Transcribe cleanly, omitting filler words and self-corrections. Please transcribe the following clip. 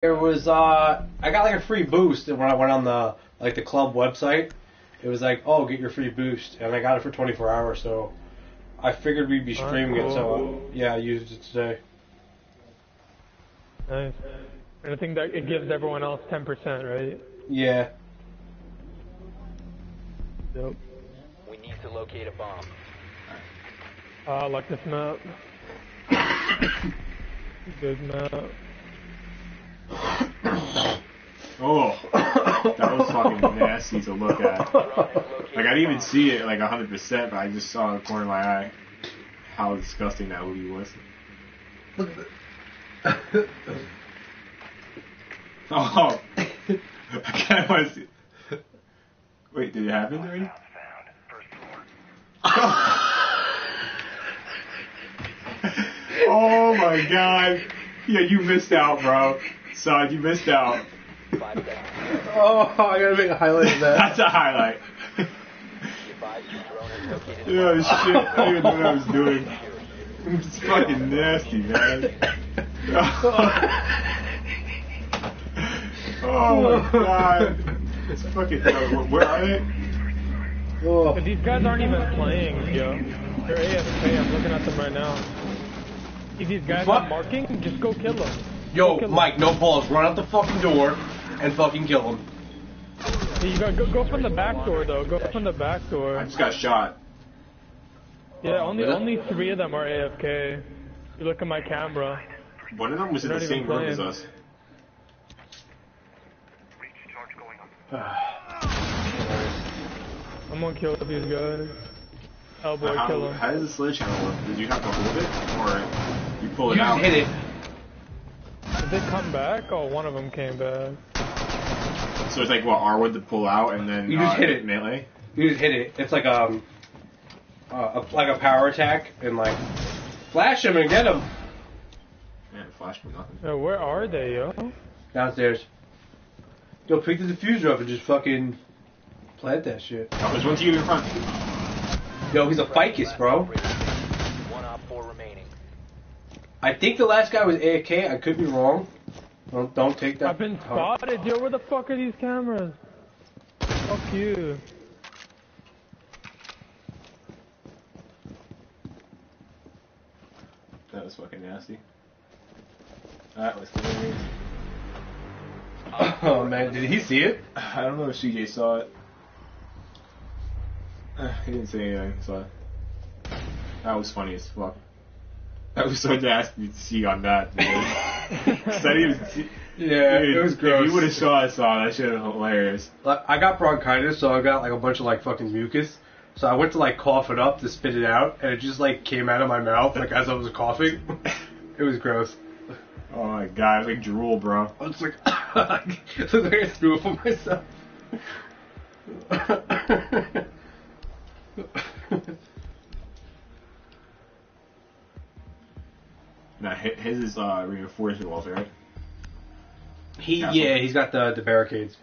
There was I got like a free boost when I went on the club website. It was like, oh, get your free boost, and I got it for 24 hours. So I figured we'd be streaming it. So yeah, I used it today. Nice. And I think that it gives everyone else 10%, right? Yeah. Yep. We need to locate a bomb. I like this map. Good map. Oh, that was fucking nasty to look at. Like, I didn't even see it like 100%, but I just saw in the corner of my eye how disgusting that movie was. Oh, I kind of want to see. Wait, did it happen already? Oh my god. Yeah, you missed out, bro. Son, you missed out. Oh, I gotta make a highlight of that. That's a highlight. Yeah, shit. I didn't even know what I was doing. It's fucking nasty, man. Oh my god. It's fucking. Where are they? Oh. But these guys aren't even playing, yo. They're AFK. I'm looking at them right now. If these guys are marking, just go kill them. Yo, Mike, no balls. Run out the fucking door and fucking kill him. Yeah, you gotta go from the back door, though. Go from the back door. I just got shot. Yeah, only 3 of them are AFK. You look at my camera. One of them was in the same room as us. I'm gonna kill these guys. Oh boy, kill him. How does the sledgehammer work? Did you have to hold it? Or you pull it You out? just hit it. Did they come back? Oh, one of them came back. So it's like what, R1 to pull out and then you just hit it. Melee? You just hit it. It's like like a power attack, and like flash him and get him. Man, flash me nothing. Yo, where are they, yo? Downstairs. Yo, pick the diffuser up and just fucking plant that shit. Oh, there's one to you in front. Yo, he's a ficus, bro. 1 op 4 remaining. I think the last guy was AFK. I could be wrong. Don't take that. I've been spotted, yo. Where the fuck are these cameras? Fuck you. That was fucking nasty. That was hilarious. Oh man, did he see it? I don't know if CJ saw it. He didn't say anything, so that was funny as fuck. That was so nasty to see on that. Yeah, it was gross. If you would have saw that shit was hilarious. I got bronchitis, so I got like a bunch of like fucking mucus. So I went to like cough it up to spit it out, and it just like came out of my mouth like as I was coughing. It was gross. Oh my god, it was like drool, bro. I was like, it looked like I threw up on myself. Nah, his is reinforced walls, right? He's got the barricades.